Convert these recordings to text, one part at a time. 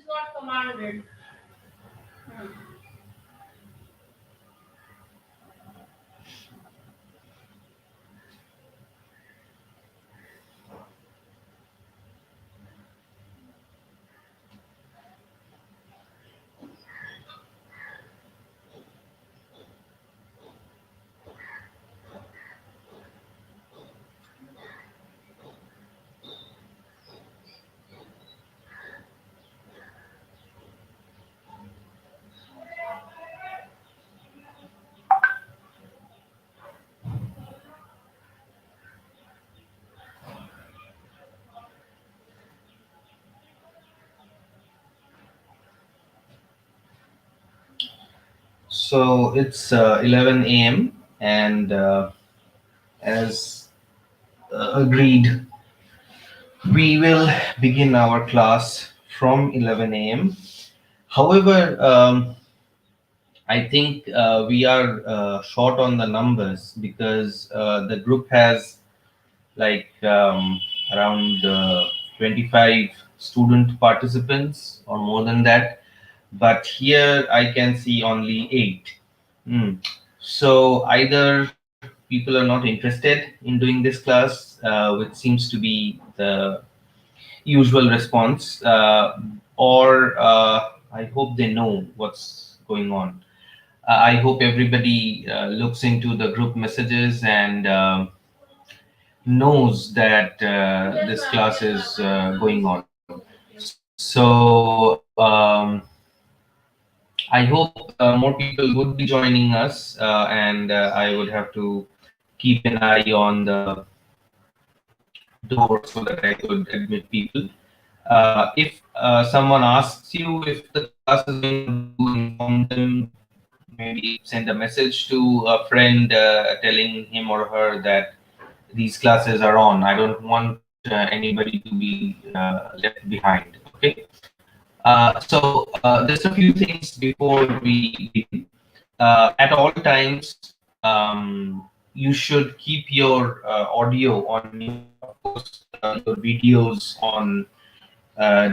not commanded. So it's 11 a.m. and as agreed, we will begin our class from 11 a.m. However, I think we are short on the numbers because the group has like around 25 student participants or more than that, but here I can see only 8. Hmm. So either people are not interested in doing this class, which seems to be the usual response, or I hope they know what's going on. I hope everybody looks into the group messages and knows that Yes, this ma'am. class Yes, is ma'am. I have seen. going on. So I hope more people would be joining us, and I would have to keep an eye on the door so that I could admit people. If someone asks you if the class is going on, do inform them. Maybe send a message to a friend telling him or her that these classes are on. I don't want anybody to be left behind. Okay. So just a few things before we begin. At all times, you should keep your audio on mute. Of course, your videos on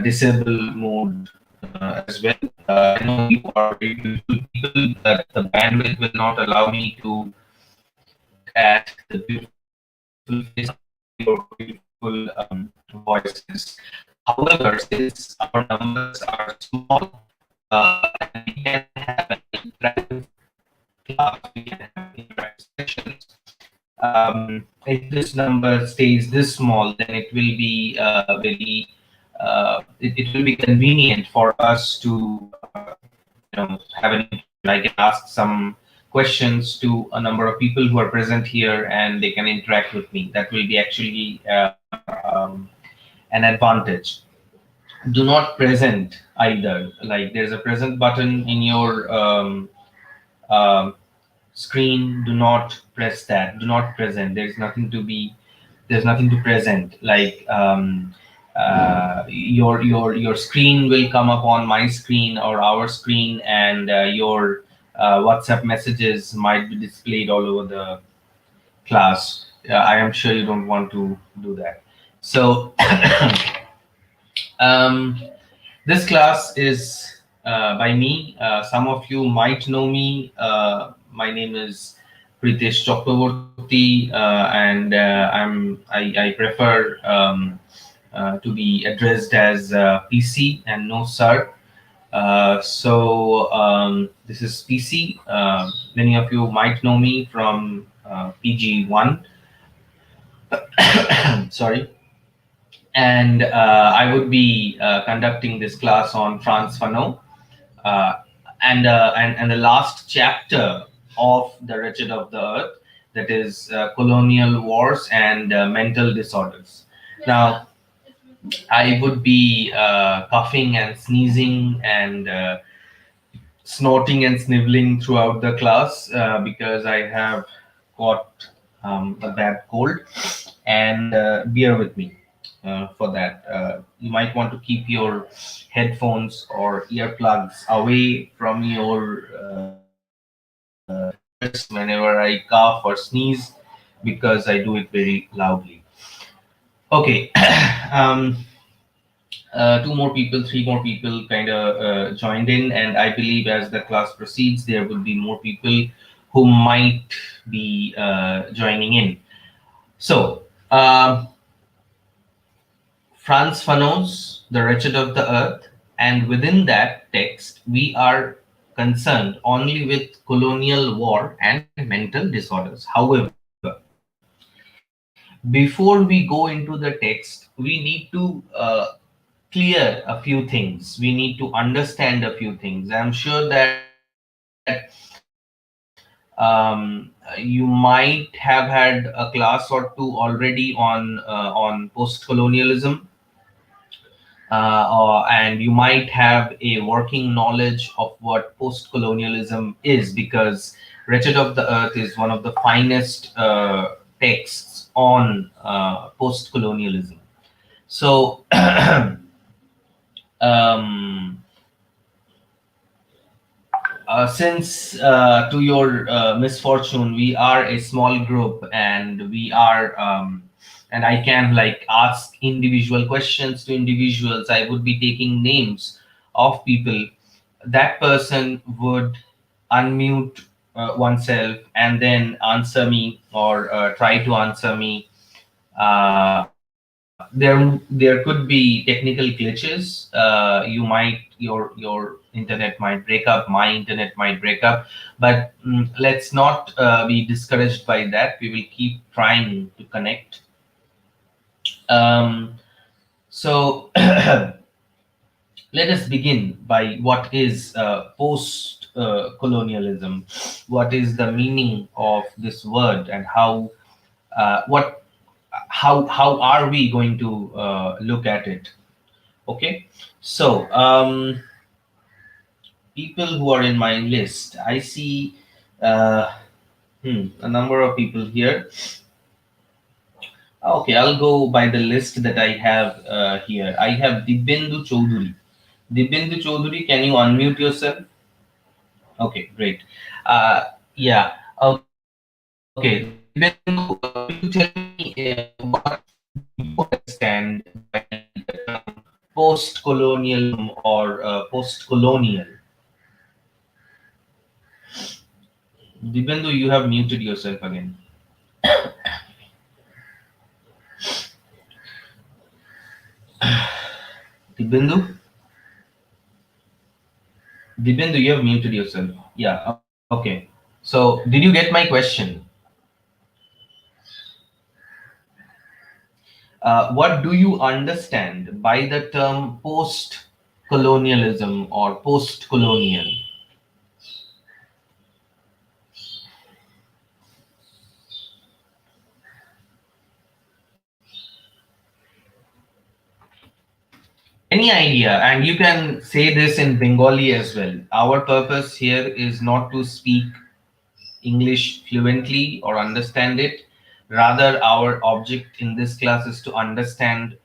disable mode as well. I know you are very beautiful people, but the bandwidth will not allow me to look at the beautiful faces or your beautiful voices. However, since our numbers are small and we can have an interactive class, we can have interactive sessions. If this number stays this small, then it will be it will be convenient for us to have an interaction. I can ask some questions to a number of people who are present here, and they can interact with me. That will be actually an advantage. Do not present either. Like there's a present button in your um, screen. Do not press that. Do not present. There's nothing to present. Like your screen will come up on my screen or our screen, and your WhatsApp messages might be displayed all over the class. I am sure you don't want to do that. So um, this class is by me. Some of you might know me. My name is Pritesh Chakraborty, and I prefer to be addressed as PC and no sir. So this is PC. Many of you might know me from PG1. Sorry. And I would be conducting this class on France Fanon, uh, and the last chapter of The Wretched of the Earth, that is colonial wars and mental disorders. Yes, ma'am. Now, I would be coughing and sneezing and snorting and sniveling throughout the class because I have got a bad cold, and bear with me for that. You might want to keep your headphones or earplugs away from your ears whenever I cough or sneeze because I do it very loudly. Okay. um, Two more people, three more people kind of joined in, and I believe as the class proceeds, there will be more people who might be joining in. So, Franz Fanon's The Wretched of the Earth, and within that text, we are concerned only with colonial war and mental disorders. However, before we go into the text, we need to clear a few things. We need to understand a few things. I'm sure that you might have had a class or two already on post-colonialism, and you might have a working knowledge of what post-colonialism is, because Wretched of the Earth is one of the finest texts on post-colonialism. So, um, since to your misfortune, we are a small group, and we are and I can like ask individual questions to individuals. I would be taking names of people. That person would unmute oneself and then answer me, or try to answer me. There could be technical glitches. Your internet might break up, my internet might break up, but let's not be discouraged by that. We will keep trying to connect. So let us begin by what is post colonialism. What is the meaning of this word, and what how are we going to look at it? Okay, so people who are in my list, I see uh, a number of people here. Okay, I'll go by the list that I have here. I have Dibyendu Choudhury. Dibyendu Choudhury, can you unmute yourself? Okay, great. Yeah, okay. Dibyendu, will you tell me what you understand by the term post-colonialism or post-colonial? Dibyendu, you have muted yourself again. Dibyendu, Dibyendu, you have muted yourself. Yeah, okay. So, did you get my question? What do you understand by the term post colonialism or post colonial? Any idea? And you can say this in Bengali as well. Our purpose here is not to speak English fluently or understand it. Rather, our object in this class is to understand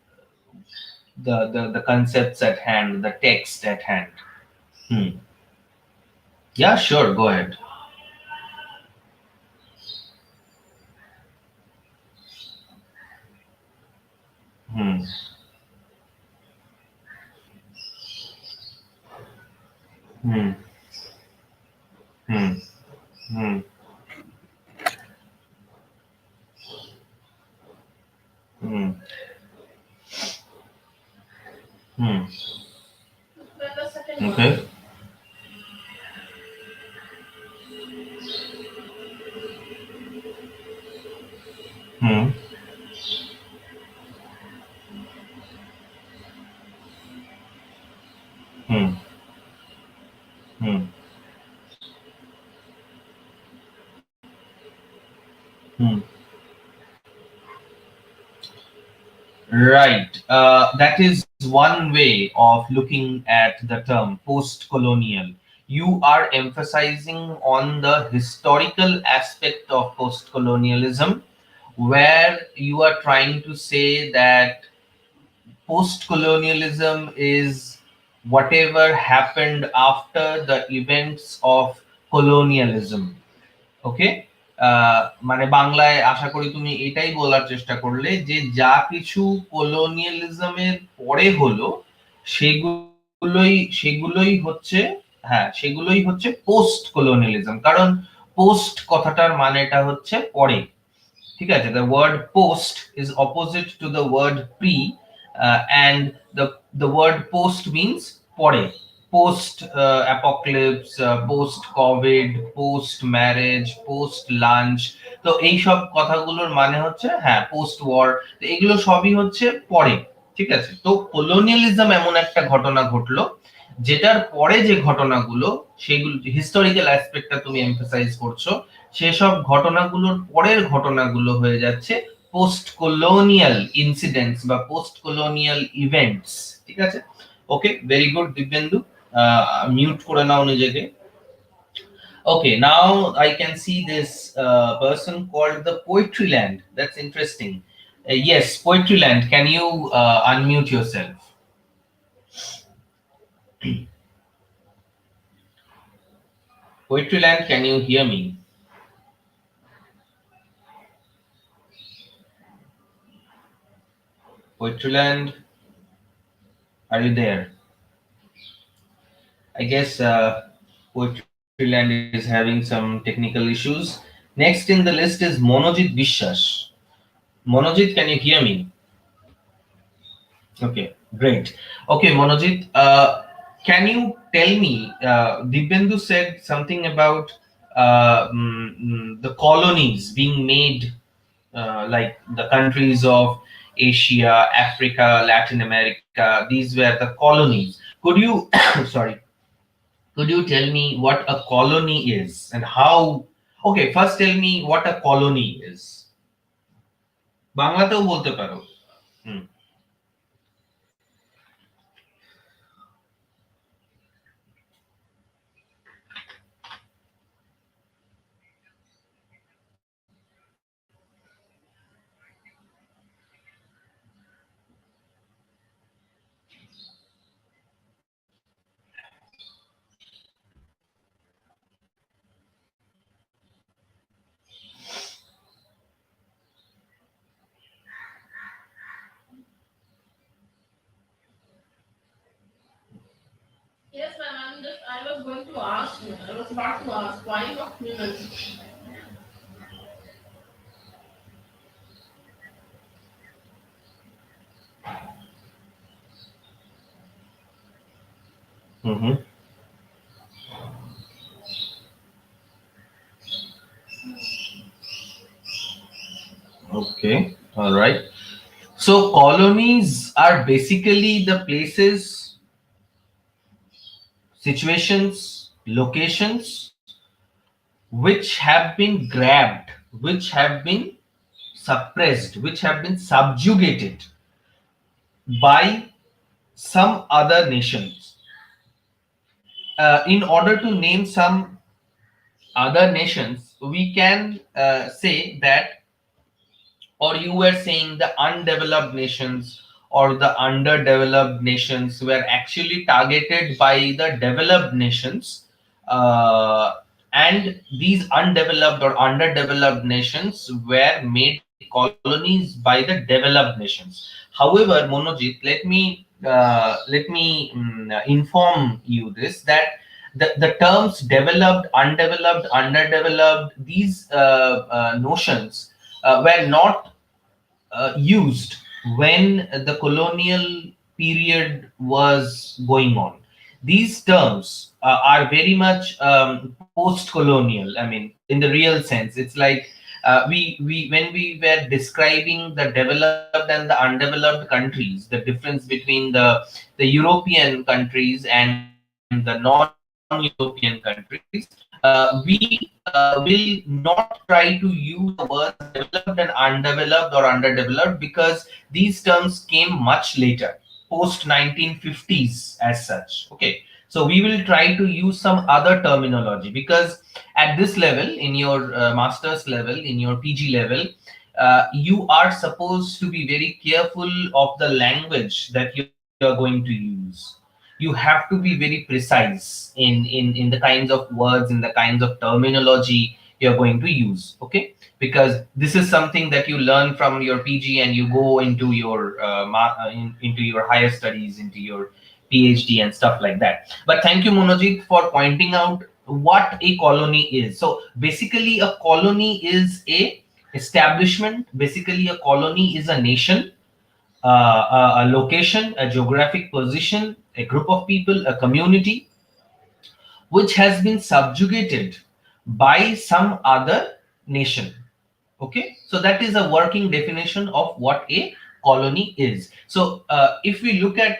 the concepts at hand, the text at hand. Hmm. Yeah, sure. Go ahead. Hmm. Hmm. Hmm. Hmm. Hmm. Hmm. Okay. Hmm. Hmm. Hmm. Hmm. Right. That is one way of looking at the term post colonial. You are emphasizing on the historical aspect of post colonialism, where you are trying to say that post colonialism is whatever happened after the events of colonialism. ওকে, মানে বাংলায় আশা করি তুমি এটাই বলার চেষ্টা করলে যে যা কিছু কলোনিয়ালিজমের পরে হলো সেগুলোই হচ্ছে, হ্যাঁ সেগুলোই হচ্ছে পোস্ট কলোনিয়ালিজম। কারণ পোস্ট কথাটার মানেটা হচ্ছে পরে, ঠিক আছে? The word post is opposite to the word pre, and the word post means পরে। post apocalypse, post covid, post marriage, post lunch, তো এই সব কথাগুলোর মানে হচ্ছে হ্যাঁ পোস্ট ওয়ার, তো এগুলো সবই হচ্ছে পরে, ঠিক আছে? তো কলোনিয়ালিজম এমন একটা ঘটনা ঘটলো যেটার পরে যে ঘটনাগুলো, সেগুলো হিস্টোরিক্যাল অ্যাসপেক্টটা তুমি এমফাসাইজ করছো, সেসব ঘটনাগুলোর পরের ঘটনাগুলো হয়ে যাচ্ছে পোস্ট কলোনিয়াল ইনসিডেন্টস বা পোস্ট কলোনিয়াল ইভেন্টস, ঠিক আছে? ওকে, ভেরি গুড দিব্যেন্দু, মিউট করে নাও নিজেকে। Okay, now I can see this person called the Poetry Land. That's interesting. Yes, Poetry Land. Can you unmute yourself? Poetry Land, can you hear me? Poetry Land, are you there? I guess Poetry Land is having some technical issues. Next in the list is Monojit Bishwas. Monojit, can you hear me? Okay, great. Okay, Monojit, can you tell me, Dibyendu said something about the colonies being made, like the countries of Asia, Africa, Latin America, these were the colonies. Could you, sorry, could you tell me what a colony is and how? Okay, first tell me what a colony is. বাংলাতেও বলতে পারো। হুম। Yes, ma'am. I was going to ask you. I was about to ask why not women? Mm-hmm. Okay, all right. So colonies are basically the places, situations, locations which have been grabbed, which have been suppressed, which have been subjugated by some other nations. In order to name some other nations, we can say that, or you were saying the undeveloped nations or the underdeveloped nations were actually targeted by the developed nations, uh, and these undeveloped or underdeveloped nations were made colonies by the developed nations. However, Monojit, let me inform you this, that the terms developed, undeveloped, underdeveloped, these notions were not used when the colonial period was going on. These terms are very much post-colonial. I mean, in the real sense, it's like we when we were describing the developed and the undeveloped countries, the difference between the European countries and the non-European countries, we will not try to use the words developed and undeveloped or underdeveloped, because these terms came much later, post 1950s as such. Okay, so we will try to use some other terminology, because at this level, in your master's level, in your PG level, you are supposed to be very careful of the language that you are going to use. You have to be very precise in the kinds of words, in the kinds of terminology you're going to use. Okay, because this is something that you learn from your PG and you go into your into your higher studies, into your PhD and stuff like that. But thank you, Monojit, for pointing out what a colony is. So basically, a colony is a establishment. Basically, a colony is a nation, a location, a geographic position, a group of people, a community which has been subjugated by some other nation. Okay, so that is a working definition of what a colony is. So if we look at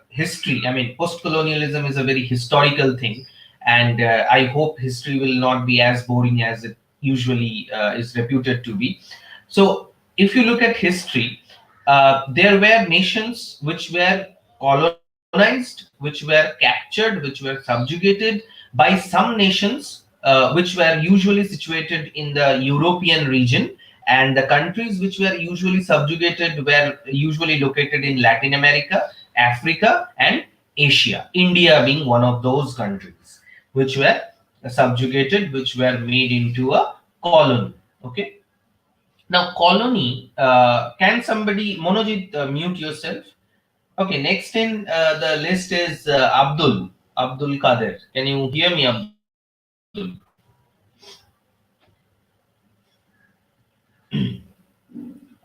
history, I mean, post-colonialism is a very historical thing, and I hope history will not be as boring as it usually is reputed to be. So if you look at history, there were nations which were colonized, which were captured, which were subjugated by some nations which were usually situated in the European region, and the countries which were usually subjugated were usually located in Latin America, Africa, and Asia. India being one of those countries which were subjugated, which were made into a colony. Okay. Now, colony. Can somebody, Monojit, mute yourself? Okay. Next in the list is Abdul Kader. Can you hear me, Abdul?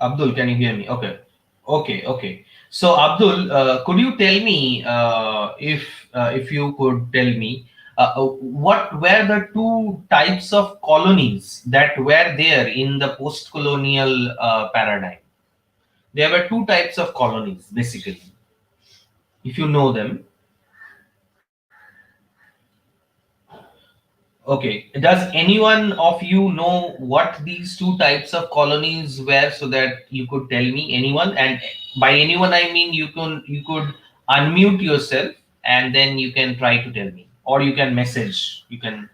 Abdul, can you hear me? Okay. Okay, okay. So Abdul, could you tell me if you could tell me what were the two types of colonies that were there in the post-colonial paradigm? There were two types of colonies, basically. If you know them, okay. Does anyone of you know what these two types of colonies were, so that you could tell me? Anyone? And by anyone, I mean you could unmute yourself and then you can try to tell me, or you can message. You can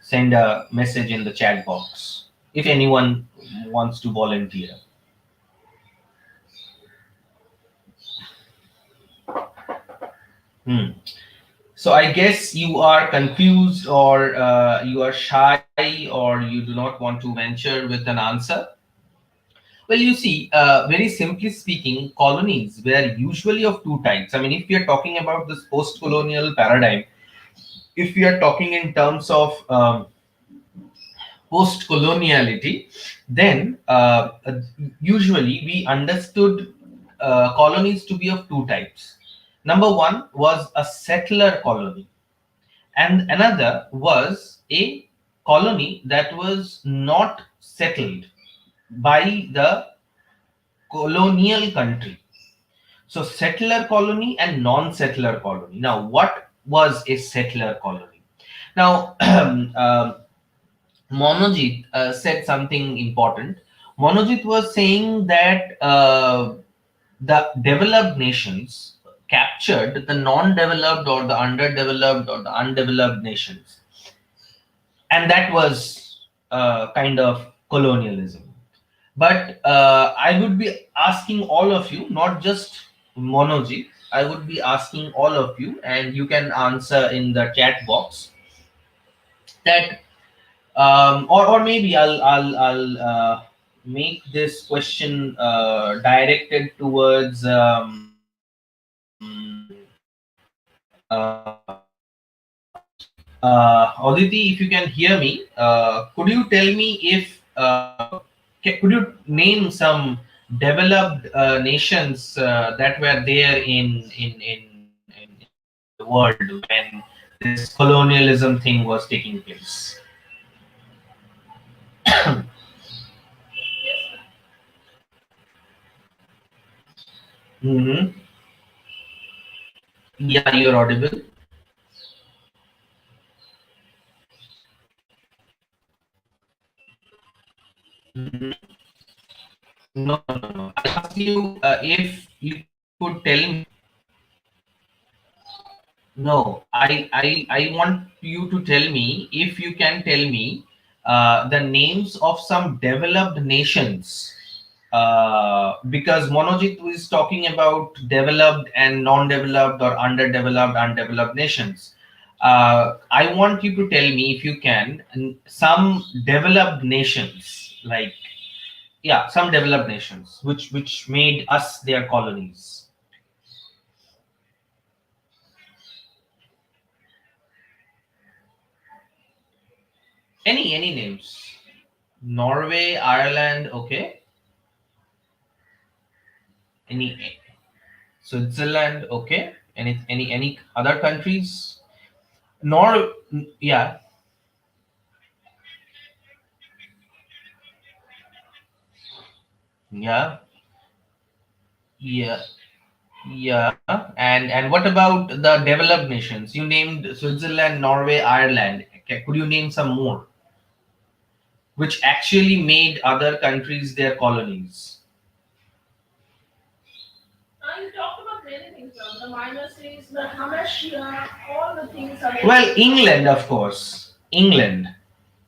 send a message in the chat box if anyone wants to volunteer. Hmm. So I guess you are confused, or you are shy, or you do not want to venture with an answer. Well, you see, very simply speaking, colonies were usually of two types. I mean, if we are talking about this post-colonial paradigm, if we are talking in terms of post-coloniality, then usually we understood colonies to be of two types. Number one was a settler colony, and another was a colony that was not settled by the colonial country. So settler colony and non-settler colony. Now, what was a settler colony? Now, Monojit said something important. Monojit was saying that the developed nations captured the non-developed or the underdeveloped or the undeveloped nations, and that was kind of colonialism. But I would be asking all of you, not just Monojit, I would be asking all of you, and you can answer in the chat box that, or maybe I'll make this question directed towards Aditi. If you can hear me, could you tell me if could you name some developed nations that were there in the world when this colonialism thing was taking place? Mm-hmm. Yeah, you're audible. Mhm. No, no, no. I asked you if you could tell me. No, I want you to tell me if you can tell me the names of some developed nations. Because Monojit is talking about developed and non-developed or underdeveloped, undeveloped nations. I want you to tell me, if you can, some developed nations, like, yeah, some developed nations which made us their colonies. Any names. Norway, Ireland, okay. Any Switzerland, okay. Any other countries? Nor Yeah, yeah, yeah, yeah. And what about the developed nations? You named Switzerland, Norway, Ireland. Okay, could you name some more which actually made other countries their colonies? You talked about many things now. The minor cities, the Hamashiach, all the things are there. Well, England, of course. England.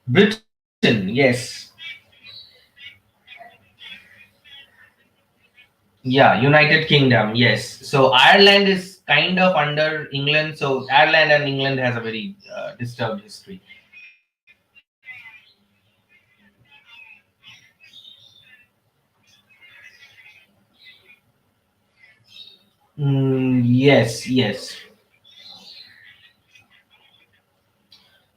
Britain, yes. Yeah, United Kingdom, yes. So Ireland is kind of under England. So Ireland and England has a very disturbed history. Yes, yes.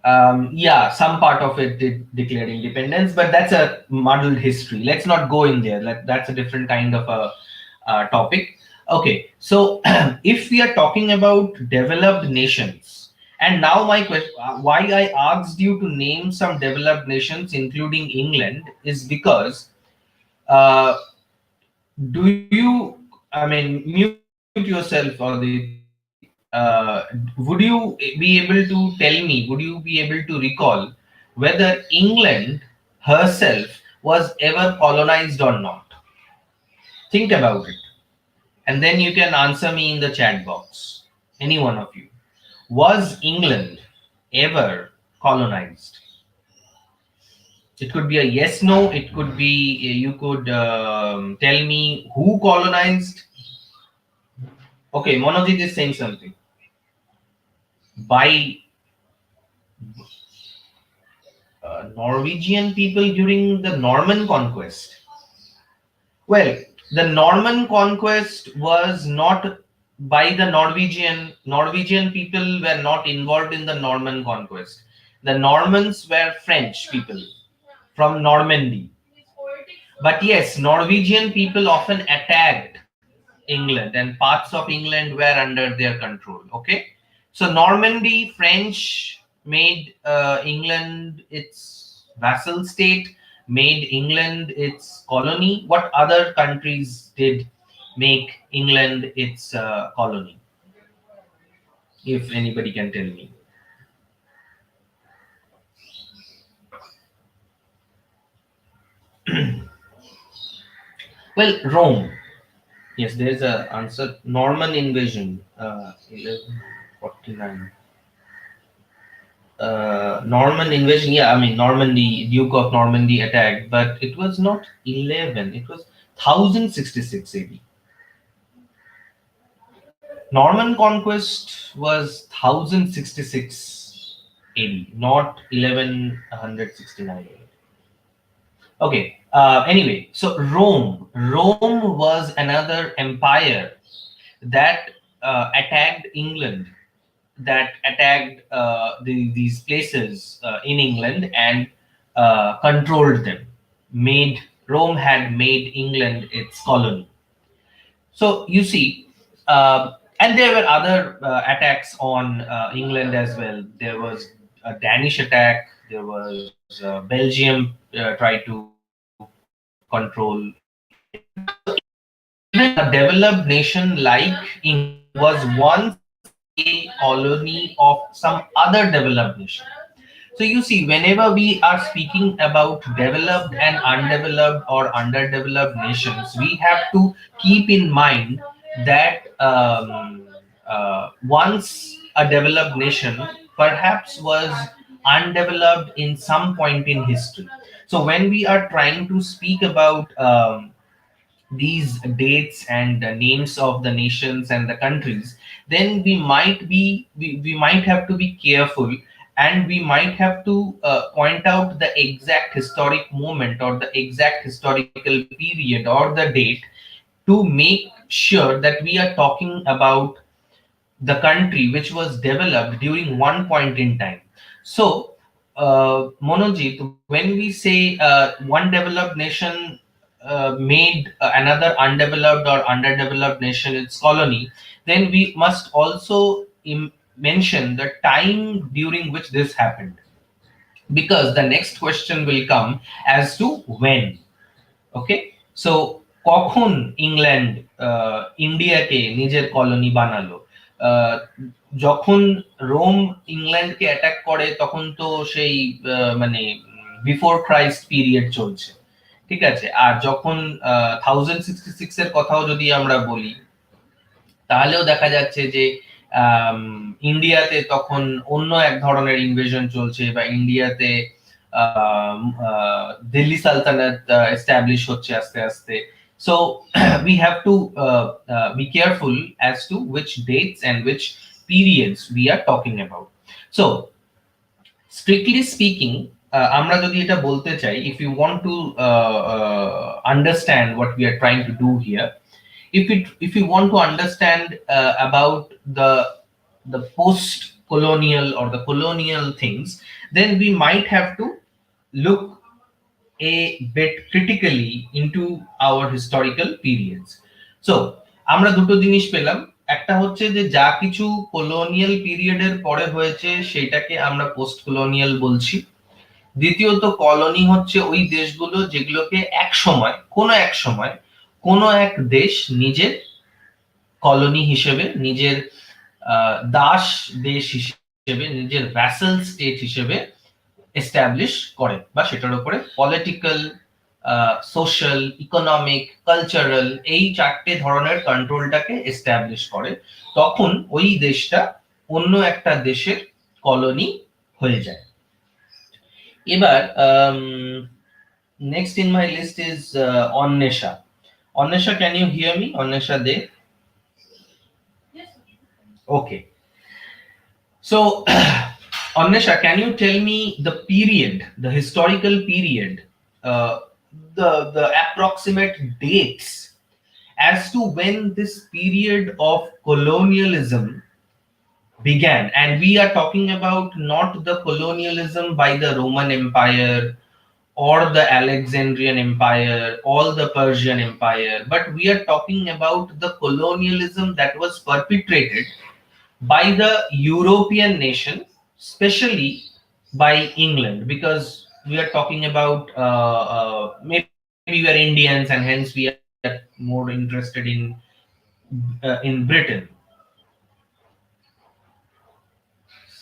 Yeah, some part of it did declare independence, but that's a muddled history. Let's not go in there. That's a different kind of a topic. Okay, so if we are talking about developed nations, and now my question, why I asked you to name some developed nations, including England, is because uh, do you, I mean, mute yourself, Aditi. Would you be able to tell me, would you be able to recall whether England herself was ever colonized or not? Think about it. And then you can answer me in the chat box. Any one of you. Was England ever colonized? It could be a yes, no. It could be, you could tell me who colonized. Okay, Monojit is saying something. By Norwegian people during the Norman conquest. Well, the Norman conquest was not by the Norwegian people were not involved in the Norman conquest. The Normans were French people from Normandy. But yes, Norwegian people often attacked England, and parts of England were under their control. Okay, so Normandy French made England its vassal state, made England its colony. What other countries did make England its colony? If anybody can tell me. Well, Rome. Yes, there's a answer. Norman invasion, 1149. Norman invasion. Yeah, I mean Normandy, Duke of Normandy attacked, but it was not 11. It was 1066 AD. Norman conquest was 1066 AD, not 1169 AD. Okay. Anyway, so Rome was another empire that attacked England, that attacked these places in England and controlled them. Made Rome had made England its colony. So you see, and there were other attacks on England as well. There was a Danish attack. There was Belgium tried to control England. So even a developed nation like England was once a colony of some other developed nation. So you see, whenever we are speaking about developed and undeveloped or underdeveloped nations, we have to keep in mind that once a developed nation perhaps was undeveloped in some point in history. So when we are trying to speak about these dates and the names of the nations and the countries, then we might have to be careful, and we might have to point out the exact historic moment or the exact historical period or the date to make sure that we are talking about the country which was developed during one point in time. So Monojit, when we say one developed nation made another undeveloped or underdeveloped nation its colony, then we must also mention the time during which this happened, because the next question will come as to when. Okay, so কখন England ইন্ডিয়াকে নিজের colony বানালো? আহ, যখন Rome ইংল্যান্ডকে attack করে তখন তো সেই মানে বিফোর ক্রাইস্ট পিরিয়ড চলছে, ঠিক আছে। আর যখন 1066 এর কথাও যদি আমরা বলি, তাহলেও দেখা যাচ্ছে যে ইন্ডিয়াতে তখন অন্য এক ধরনের ইনভেশন চলছে, বা ইন্ডিয়াতে দিল্লি সালতানাত এস্টাবলিশ হচ্ছে আস্তে আস্তে। So we have to be careful as to which dates and which periods we are talking about. So strictly speaking, আমরা যদি এটা বলতে চাই, if you want to understand what we are trying to do here, if you want to understand about the post colonial or the colonial things, then we might have to look a bit critically into our historical periods. So আমরা দুটো জিনিস পেলাম, একটা হচ্ছে যে যা কিছু colonial পিরিয়ডের পরে হয়েছে সেটাকে আমরা পোস্ট কলোনিয়াল বলছি। দ্বিতীয়ত, কলোনি হচ্ছে ওই দেশগুলো যেগুলোকে এক সময় কোনো এক দেশ নিজের কলোনি হিসেবে, নিজের দাস দেশ হিসেবে, নিজের ভ্যাসেল স্টেট হিসেবে এস্টাবলিশ করে, বা সেটার উপরে পলিটিক্যাল, সোশ্যাল, ইকোনমিক, কালচারাল এই চারটে ধরনের কন্ট্রোলটাকে এস্টাবলিশ করে। তখন ওই দেশটা অন্য একটা দেশের কলোনি হয়ে যায়। এবার next in my list is Onnesha. Onnesha, can you hear me? Onnesha De? Yes. Okay. So, Onnesha, can you tell me the period, the historical period, the approximate dates as to when this period of colonialism began? And we are talking about not the colonialism by the Roman Empire or the Alexandrian Empire or the Persian Empire, but we are talking about the colonialism that was perpetrated by the European nation, especially by England, because we are talking about maybe we are Indians and hence we are more interested in Britain.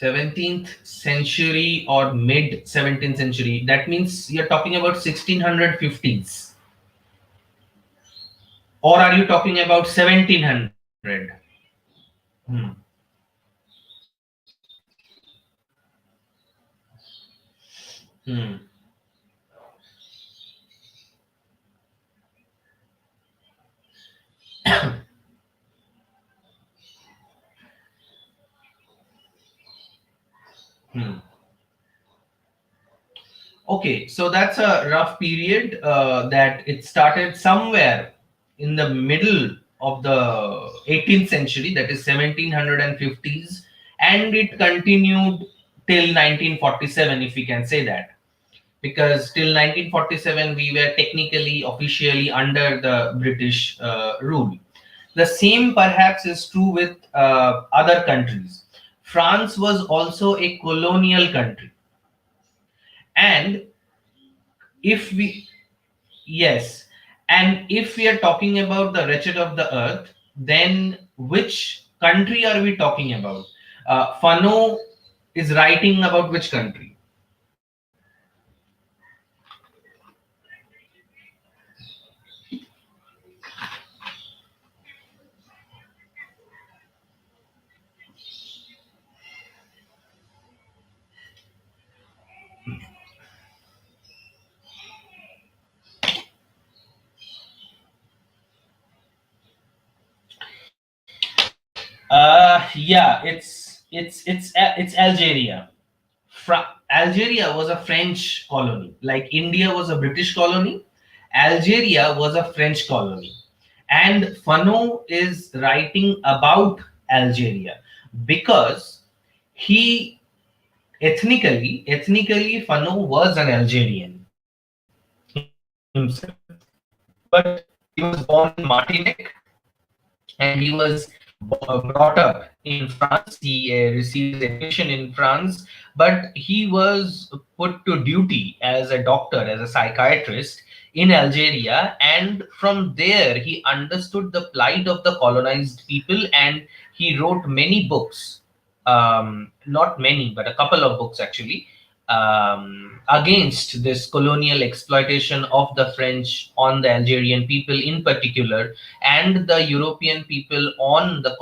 17th century or mid 17th century, that means you're talking about 1650s, or are you talking about 1700? Hmm. Hmm. Hmm. Okay, so that's a rough period, that it started somewhere in the middle of the 18th century, that is 1750s, and it continued till 1947, if we can say that, because till 1947 we were technically, officially under the British rule. The same perhaps is true with other countries. France was also a colonial country, and if we yes, and if we are talking about the wretched of the earth, then which country are we talking about? Fanon is writing about which country? Yeah, it's Algeria. Algeria was a French colony, like India was a British colony. Algeria was a French colony, and Fanon is writing about Algeria because he Ethnically, Fanon was an Algerian himself, but he was born in Martinique and he was brought up in France. He received his education in France, but he was put to duty as a doctor, as a psychiatrist in Algeria, and from there he understood the plight of the colonized people, and he wrote many books. Not many, but a couple of books actually, against this colonial exploitation of the French on the Algerian people in particular, and the European people on the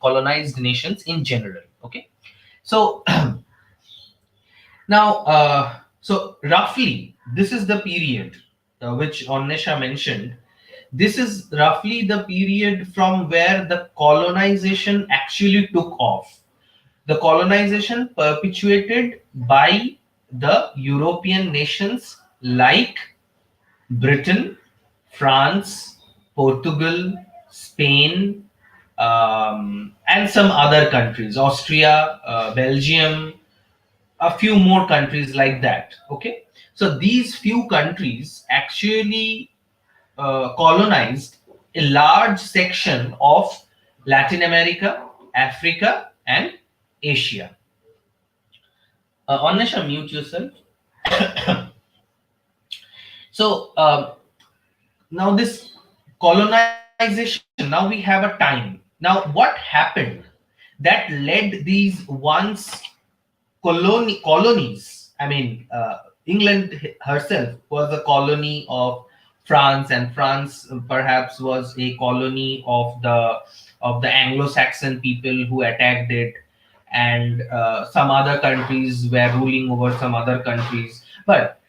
colonized nations in general. Okay, so now, so roughly, this is the period which Onnesha mentioned. This is roughly the period from where the colonization actually took off. The colonization perpetuated by the European nations like Britain, France, Portugal, Spain, and some other countries, Austria, Belgium, a few more countries like that. Okay, so these few countries actually colonized a large section of Latin America, Africa, and Asia. Onnesha, mute yourself. So now this colonization, now we have a time. Now what happened that led these once colonies. I mean, England herself was a colony of France, and France perhaps was a colony of the Anglo-Saxon people who attacked it, and some other countries were ruling over some other countries. But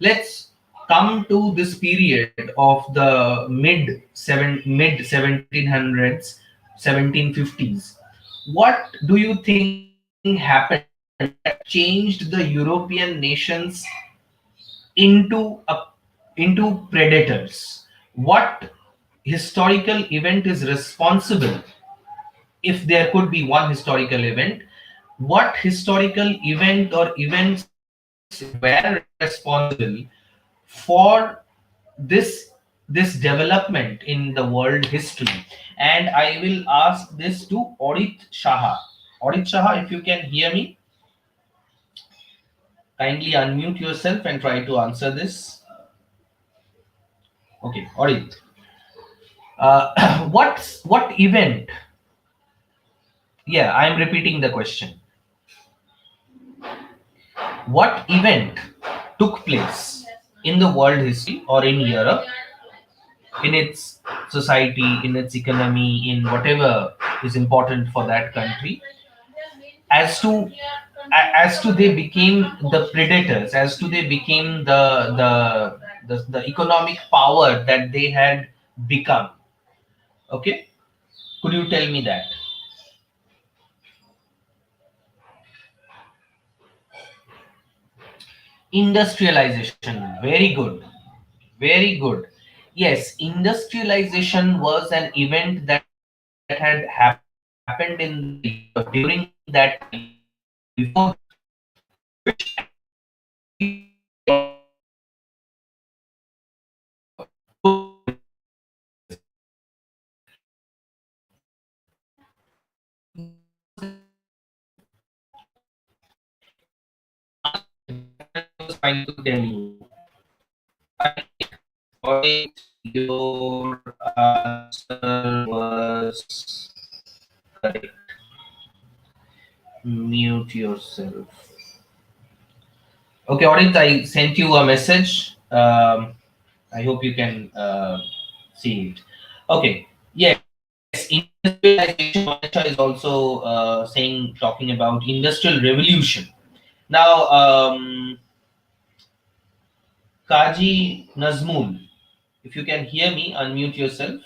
let's come to this period of the mid 1700s, 1750s. What do you think happened that changed the European nations into into predators? What historical event is responsible, if there could be one historical event? What historical event or events were responsible for this development in the world history? And I will ask this to Orit Shaha. Orit Shaha, if you can hear me, kindly unmute yourself and try to answer this. Okay, Orit. What event? Yeah, I am repeating the question. What event took place in the world history or in Europe, in its society, in its economy, in whatever is important for that country, as to as to they became the predators, as to they became the economic power that they had become? Okay, could you tell me that? Industrialization, very good, very good. Yes, industrialization was an event that had happened in the Europe during that time. But before that, which actually that I was trying to tell you. Alright, your answer was correct. Mute yourself. Okay, Audit, I sent you a message. I hope you can see it. Okay. Yes, industrialization. Manisha is also talking about industrial revolution. Now, Kaji Nazmul, if you can hear me, unmute yourself.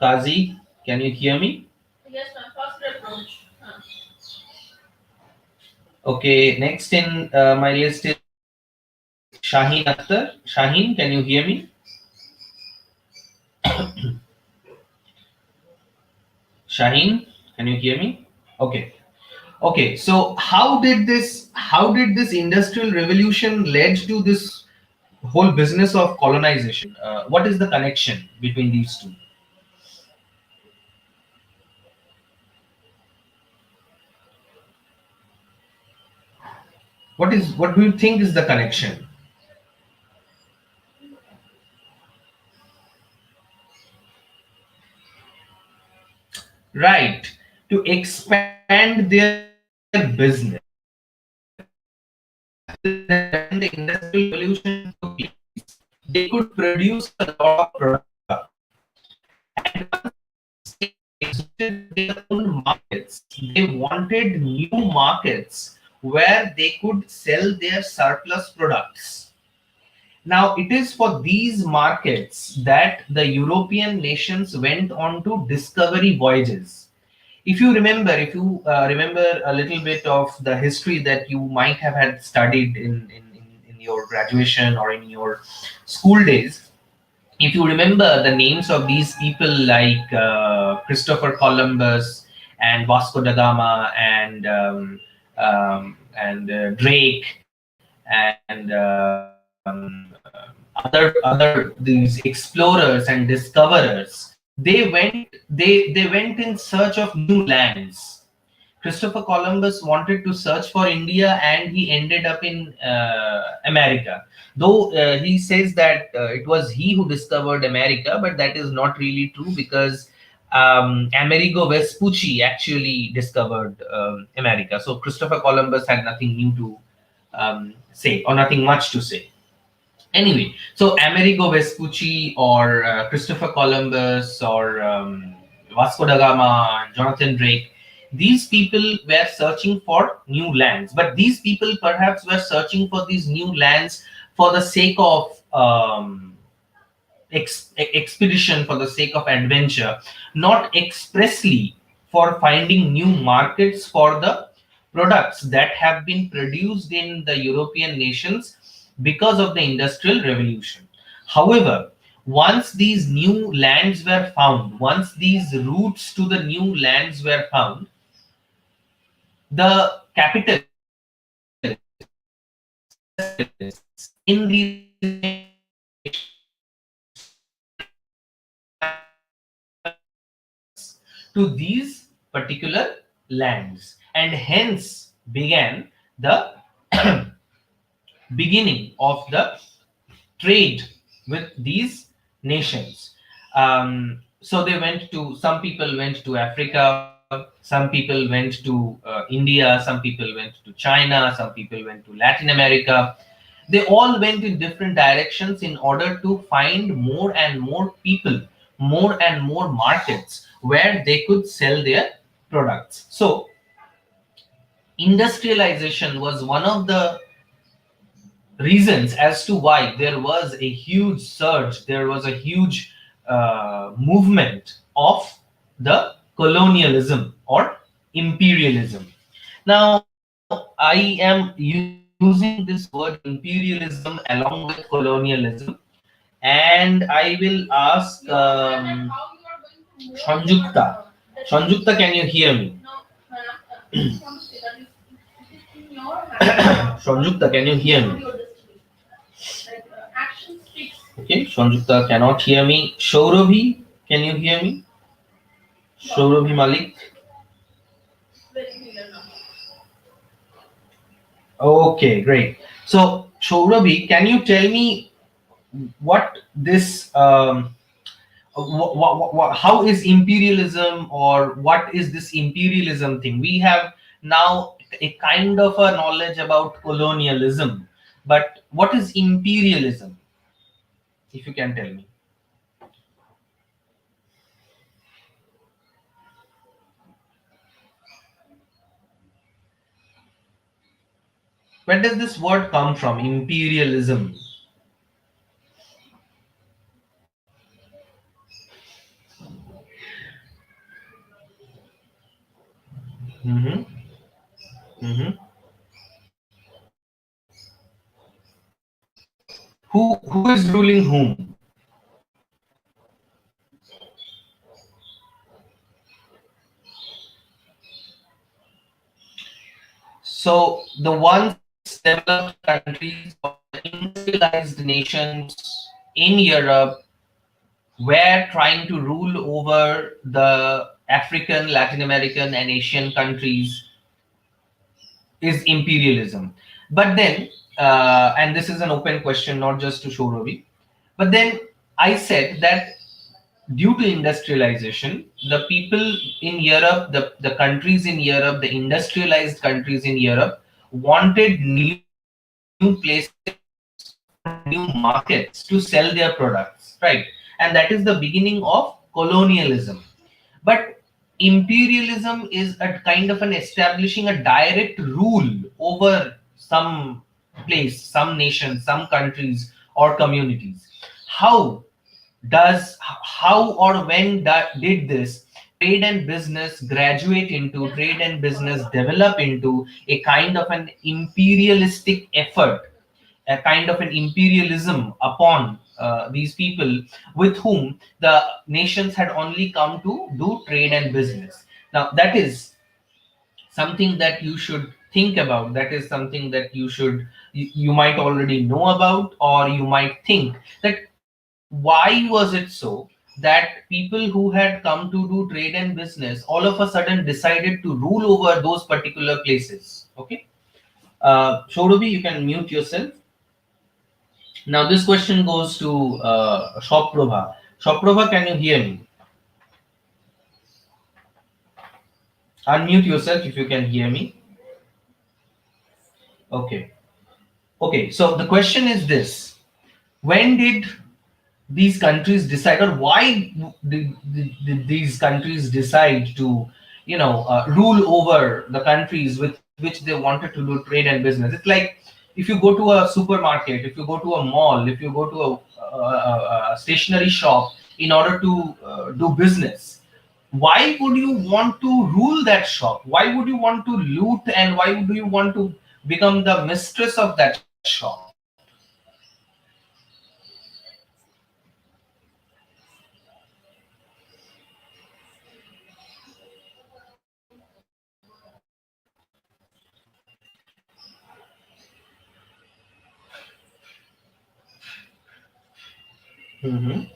Kazi, can you hear me? Yes, my first approach. Okay, next in my list is Shaheen Akhtar. Shaheen, can you hear me? Shaheen, can you hear me? Okay. Okay, so how did this industrial revolution led to this whole business of colonization? What is the connection between these two? What do you think is the connection? Right, to expand their business. When the industrial revolution took place, they could produce a lot of products. And once they exhausted their own markets, they wanted new markets where they could sell their surplus products. Now, it is for these markets that the European nations went on to discovery voyages. If you remember a little bit of the history that you might have had studied in your graduation or in your school days, if you remember the names of these people like Christopher Columbus and Vasco da Gama and Drake and other these explorers and discoverers, they went in search of new lands. Christopher Columbus wanted to search for India and he ended up in America. Though he says that it was he who discovered America, but that is not really true because Amerigo Vespucci actually discovered America. So Christopher Columbus had nothing new to say or nothing much to say. Anyway, so Amerigo Vespucci or Christopher Columbus or Vasco da Gama, Jonathan Drake, these people were searching for new lands. But these people perhaps were searching for these new lands for the sake of expedition, for the sake of adventure, not expressly for finding new markets for the products that have been produced in the European nations because of the Industrial Revolution. However, once these new lands were found, once these routes to the new lands were found, the capitalists, industrialists in these to these particular lands, and hence began the beginning of the trade with these nations. So they went to, some people went to Africa, some people went to India, some people went to China, some people went to Latin America. They all went in different directions in order to find more and more people, more and more markets where they could sell their products. So industrialization was one of the reasons as to why there was a huge surge, there was a huge movement of the colonialism or imperialism. Now, I am using this word imperialism along with colonialism, and I will ask How you are going to move Sanjukta. that is Sanjukta, can you hear me? no, I just want to say that it is in your hand. Sanjukta, can you hear me? Your destiny. Like action speaks Okay, Sanjukta cannot hear me. Shaurabhi, can you hear me? Shaurabhi Malik. very clear now. Okay, great. So, Shaurabhi, can you tell me what this, how is imperialism, or what is this imperialism thing? We have now a kind of a knowledge about colonialism, but what is imperialism? If you can tell me. Where does this word come from? Imperialism. Mm-hmm. Mm-hmm. Who is ruling whom? So the once developed countries or the industrialized nations in Europe were trying to rule over the African, Latin American, and Asian countries is imperialism. But then, and this is an open question, not just to show Ravi, but then I said that due to industrialization, the people in Europe, the countries in Europe, the industrialized countries in Europe wanted new places or new markets to sell their products, right? And that is the beginning of colonialism. But imperialism is a kind of an establishing a direct rule over some place, some nation, some countries or communities. How how or when did this trade and business graduate into trade and business develop into a kind of an imperialistic effort, a kind of an imperialism upon these people with whom the nations had only come to do trade and business. Now, that is something that you should think about. That is something that you might already know about, or you might think that why was it so that people who had come to do trade and business all of a sudden decided to rule over those particular places. Okay, Shodobi, you can mute yourself. Now, this question goes to Shopprabha. Shopprabha, can you hear me? Unmute yourself if you can hear me. Okay. Okay. So the question is this: when did these countries decide, or why did these countries decide to, rule over the countries with which they wanted to do trade and business? It's like if you go to a supermarket, if you go to a mall, if you go to a stationery shop in order to do business, why would you want to rule that shop? Why would you want to loot, and why would you want to become the mistress of that shop? Mhm.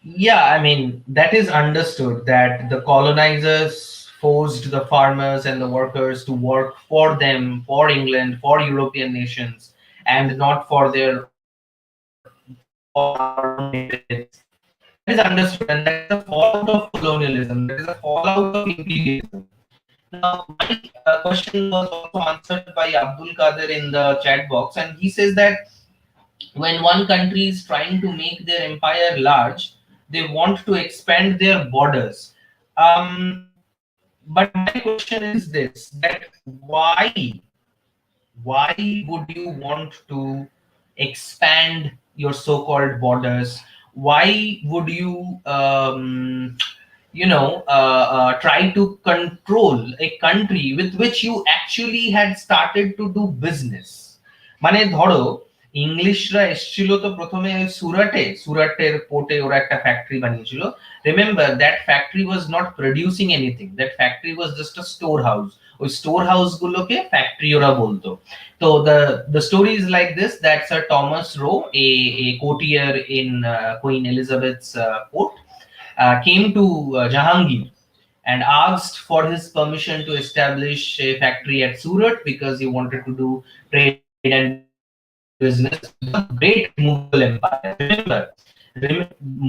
Yeah, I mean, that is understood that the colonizers forced the farmers and the workers to work for them, for England, for European nations, and not for their for our own benefits. That is understood, and that is a fallout of colonialism. That is a fallout of imperialism. Now, my question was also answered by Abdul Kader in the chat box, and he says that when one country is trying to make their empire large, they want to expand their borders. But my question is this: that why would you want to expand your so-called borders? Why would you try to control a country with which you actually had started to do business? মানে ধরো ইংলিশরা এসেছিল তো প্রথমে ওই সুরাটের পোর্টে ওরা একটা factory বানিয়েছিল। Remember that factory was not producing anything, that factory was just a store house. ওই স্টোর হাউস গুলোকে ফ্যাক্টরি ওরা বলতো। তো the story is like this, that Sir Thomas Roe, a courtier in Queen Elizabeth's court, came to Jahangir and asked for his permission to establish a factory at Surat because he wanted to do trade and business with the great Mughal Empire.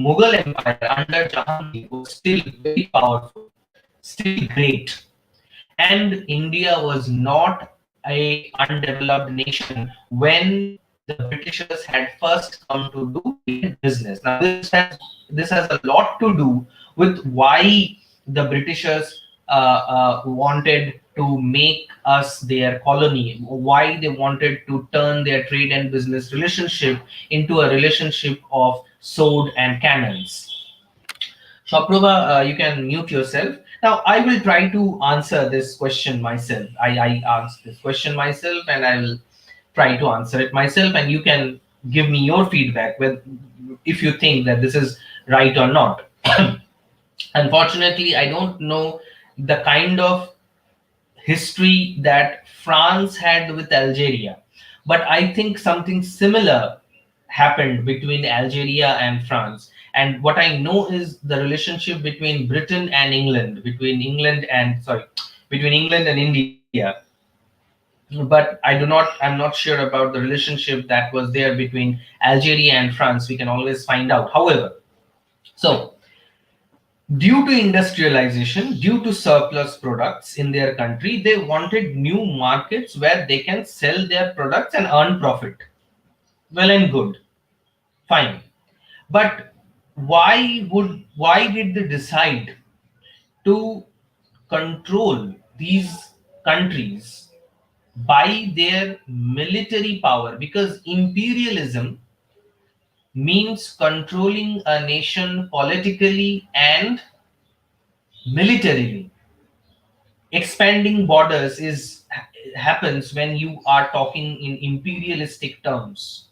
Mughal Empire under Jahangir was still very powerful, still great, and India was not a undeveloped nation when the Britishers had first come to do trade and business. Now, this has a lot to do with why the Britishers wanted to make us their colony, why they wanted to turn their trade and business relationship into a relationship of sword and cannons. Shaprova, you can mute yourself. Now, I will try to answer this question myself. I asked this question myself and I will try to answer it myself, and you can give me your feedback with if you think that this is right or not. Unfortunately, I don't know the kind of history that France had with Algeria. But I think something similar happened between Algeria and France. And what I know is the relationship between Britain and England, between England and India. But I'm not sure about the relationship that was there between Algeria and France. We can always find out. However, so due to industrialization, due to surplus products in their country, they wanted new markets where they can sell their products and earn profit. Well and good, fine. But why did they decide to control these countries by their military power? Because imperialism means controlling a nation politically and militarily. Expanding borders is happens when you are talking in imperialistic terms.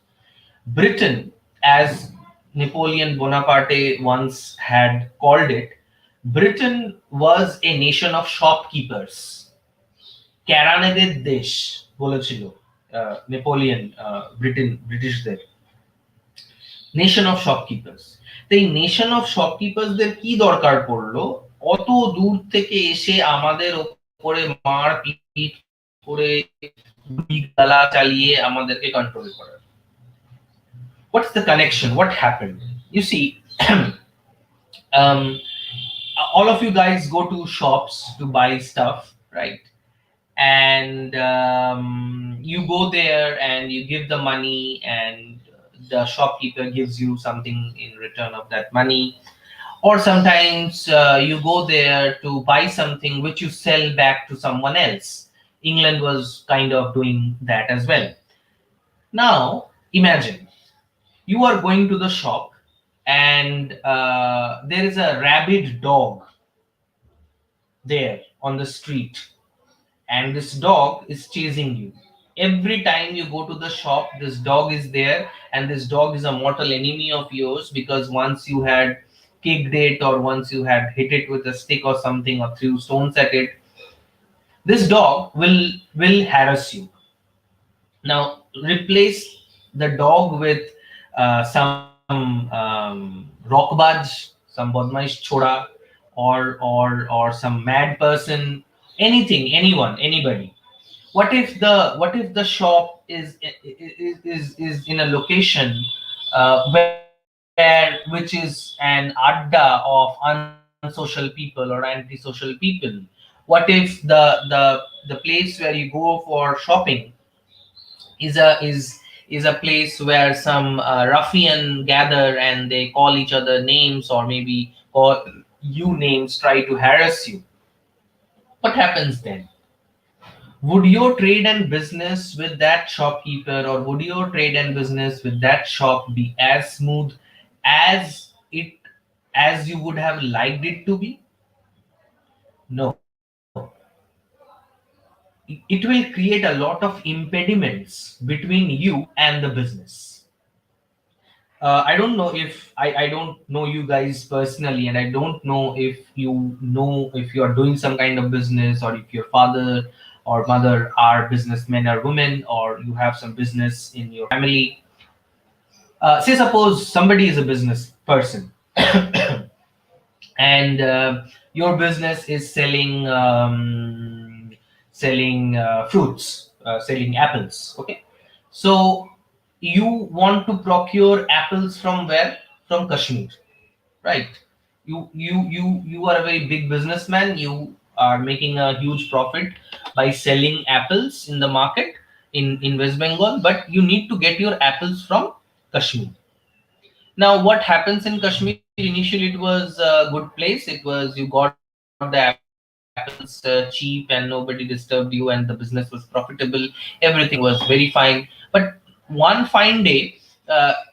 Britain, as Napoleon Bonaparte once had called it, Britain was a nation of shopkeepers. ক্যারানেদের দেশ বলেছিল Napoleon ব্রিটিশদের nation of shopkeepers. তো এই nation of শপকিপার্সদের কি দরকার পড়লো অত দূর থেকে এসে আমাদের ওপরে মারপিট করে গালা চালিয়ে আমাদেরকে কন্ট্রোল করার? What's the connection? What happened? You see, um, all of you guys go to shops to buy stuff, right? And you go there and you give the money, and the shopkeeper gives you something in return of that money. Or sometimes you go there to buy something which you sell back to someone else. England was kind of doing that as well. Now imagine you are going to the shop, and there is a rabid dog there on the street, and this dog is chasing you. Every time you go to the shop, this dog is there, and this dog is a mortal enemy of yours, because once you had kicked it, or once you had hit it with a stick or something, or threw stones at it, this dog will harass you. Now replace the dog with some rockbaj, some bodmaish choda, or some mad person, anything, anyone, anybody. What if the shop is in a location which is an adda of unsocial people or antisocial people? What if the place where you go for shopping is a place where some ruffian gather and they call each other names, or maybe call you names, try to harass you? What happens then? Would your trade and business with that shopkeeper, or would your trade and business with that shop be as smooth as it as you would have liked it to be? No. It will create a lot of impediments between you and the business. I don't know if I don't know you guys personally, and I don't know if you are doing some kind of business, or if your father or mother are businessmen or women, or you have some business in your family. Say suppose somebody is a business person, and your business is selling fruits, selling apples. Okay, so you want to procure apples from where? From Kashmir, right? You are a very big businessman. You are making a huge profit by selling apples in the market. in West Bengal, but you need to get your apples from Kashmir. Now, what happens in Kashmir? Initially, it was a good place. It was you got the apples cheap and nobody disturbed you, and the business was profitable. Everything was very fine. But one fine day,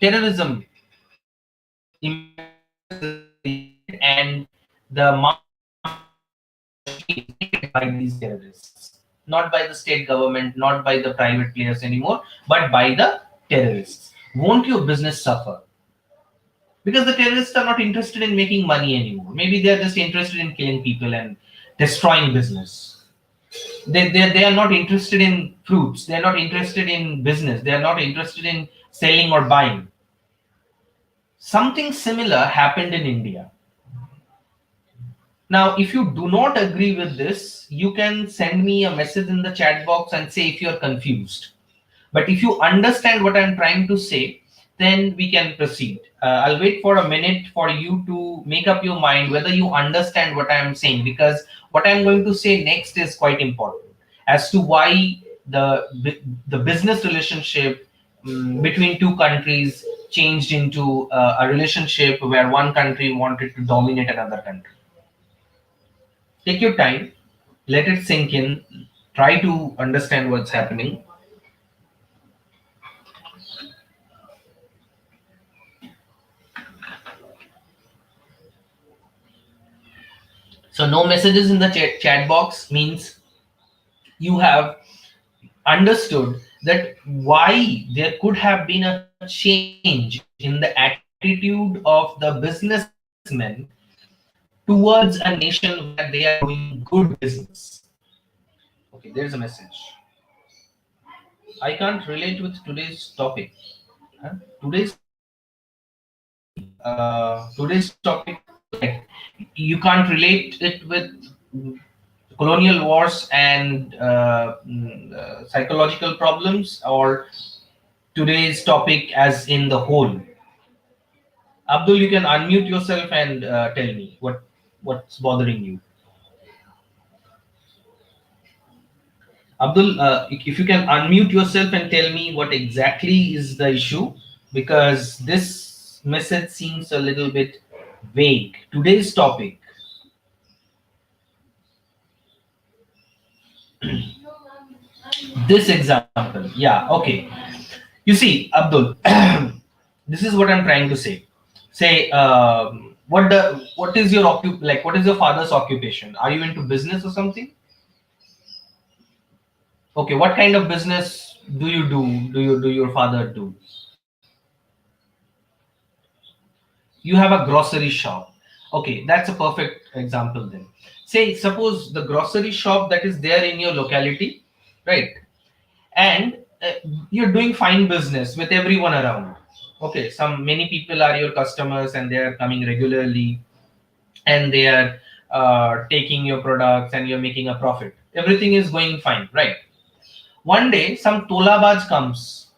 terrorism emerged in the region, and the market of Kashmir was changed by these terrorists. Not by the state government, not by the private players anymore, but by the terrorists. Won't your business suffer? Because the terrorists are not interested in making money anymore. Maybe they are just interested in killing people and destroying business. They are not interested in fruits. They are not interested in business. They are not interested in selling or buying. Something similar happened in India. Now, if you do not agree with this, you can send me a message in the chat box and say if you're confused. But if you understand what I'm trying to say, then we can proceed. I'll wait for a minute for you to make up your mind whether you understand what I'm saying, because what I'm going to say next is quite important as to why the business relationship between two countries changed into a relationship where one country wanted to dominate another country. Take your time, let it sink in, try to understand what's happening. So no messages in the chat box means you have understood that why there could have been a change in the attitude of the businessmen towards a nation where they are doing good business. Okay, there's a message. I can't relate with today's topic. Huh? Today's topic is very today's topic, like, you can't relate it with colonial wars and psychological problems, or today's topic as in the whole. Abdul, you can unmute yourself and tell me what's bothering you. Abdul, if you can unmute yourself and tell me what exactly is the issue, because this message seems a little bit vague. Today's topic, this example, yeah, okay. You see, Abdul, this is what I'm trying to say. Say, what is your like? What is your father's occupation? Are you into business or something? Okay, what kind of business do you do? Do your father do? You have a grocery shop. Okay, that's a perfect example then. Say, suppose the grocery shop that is there in your locality, right? And you're doing fine business with everyone around. Okay, some many people are your customers and they are coming regularly, and they are taking your products and you're making a profit. Everything is going fine, right? One day some tolabaj comes,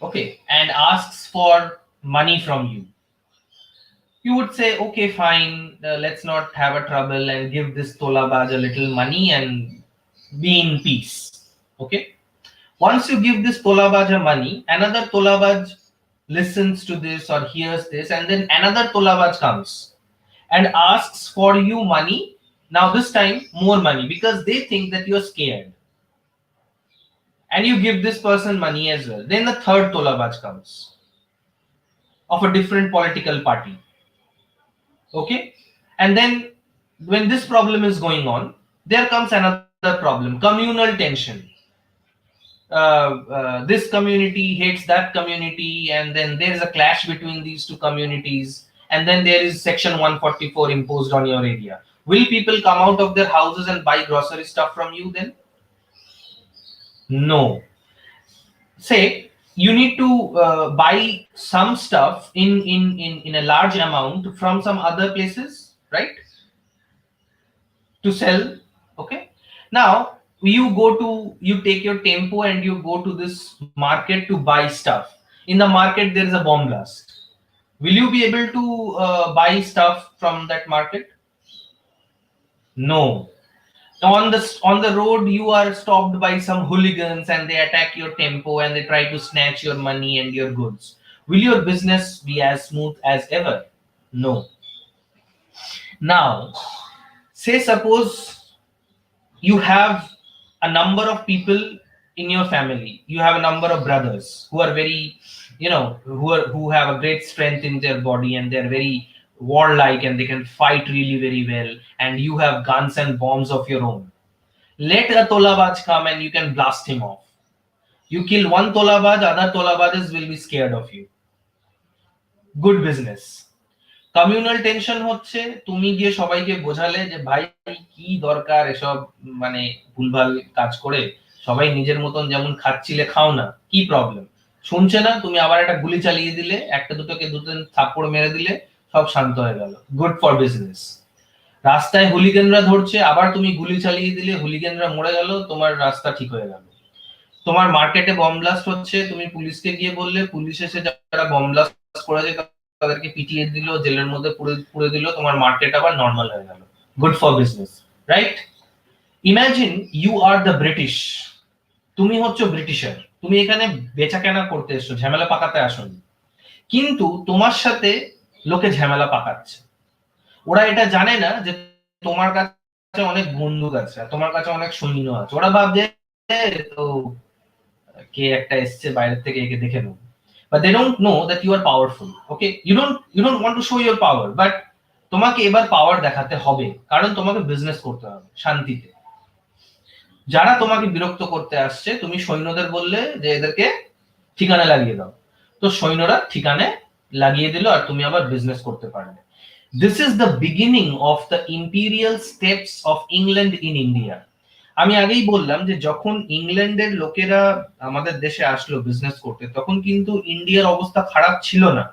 okay, and asks for money from you. You would say, okay, fine, let's not have a trouble and give this tolabaj a little money and be in peace. Okay. Once you give this tolabaj a money, another tolabaj listens to this or hears this, and then another tolabaj comes and asks for you money. Now this time more money, because they think that you're scared, and you give this person money as well. Then the third tolabaj comes of a different political party. Okay. And then when this problem is going on, there comes another problem, communal tension. This community hates that community, and then there is a clash between these two communities, and then there is section 144 imposed on your area. Will people come out of their houses and buy grocery stuff from you then? No. Say you need to buy some stuff in a large amount from some other places, right, to sell. Okay. Now you take your tempo and you go to this market to buy stuff. In the market there is a bomb blast. Will you be able to buy stuff from that market? No. On the road you are stopped by some hooligans and they attack your tempo and they try to snatch your money and your goods. Will your business be as smooth as ever? No. Now, say suppose you have a number of people in your family. You have a number of brothers who are very, who have a great strength in their body and they're very warlike and they can fight really very well, and you have guns and bombs of your own. Let a tolabaj come and you can blast him off. You kill one tolabaj, other tolabajes will be scared of you. Good business. Communal tension হচ্ছে তুমি গিয়ে সবাইকে বোঝালে যে ভাই কি দরকার এসব, মানে ভুলভাল কাজ করে, সবাই নিজের মতন যেমন খাচ্ছিলে খাও না, কি প্রবলেম? শুনছে না, তুমি আবার একটা গুলি চালিয়ে দিলে, একটা দুটোকে দুটো থাপ্পড় মেরে দিলে, সব শান্ত হয়ে গেল। Good for business. রাস্তায় হুলিগানরা ধরছে, আবার তুমি গুলি চালিয়ে দিলে, হুলিগানরা মরে গেল, তোমার রাস্তা ঠিক হয়ে গেল। তোমার মার্কেটে বম ব্লাস্ট হচ্ছে, তুমি পুলিশকে গিয়ে বললে, পুলিশ এসে যারা বম ব্লাস্ট করেছে তাদেরকে পিটিয়ে দিল, জেলের মধ্যে পুরে পুরে দিল, তোমার মার্কেট আবার নর্মাল হয়ে গেল। Good for business, right? Imagine you are the British. তুমি হচ্ছে ব্রিটিশার, তুমি এখানে বেচা কেনা করতে এসছো, ঝামেলা পাকাতে আসনি, কিন্তু তোমার সাথে লোকে ঝামেলা পাকাচ্ছে। ওরা এটা জানে না যে তোমার কাছে অনেক বন্দুক আছে, তোমার কাছে অনেক সৈন্য আছে। ওরা ভাবছে তো কে একটা এসছে বাইরে থেকে, একে দেখে নেব। But they don't know that you are powerful. Okay, you don't want to show your power, but তোমাকে এবার পাওয়ার দেখাতে হবে, কারণ তোমাকে বিজনেস করতে হবে শান্তিতে। যারা তোমাকে বিরক্ত করতে আসছে, তুমি সৈন্যদের বললে যে এদেরকে ঠিকানা লাগিয়ে দাও, তো সৈন্যরা ঠিকানে লাগিয়ে দিল আর তুমি আবার বিজনেস করতে পারলে। This is the beginning of the imperial steps of England in India. আমি আগেই বললাম যে যখন ইংল্যান্ডের লোকেরা আমাদের দেশে আসলো বিজনেস করতে, তখন কিন্তু ইন্ডিয়ার অবস্থা খারাপ ছিল না।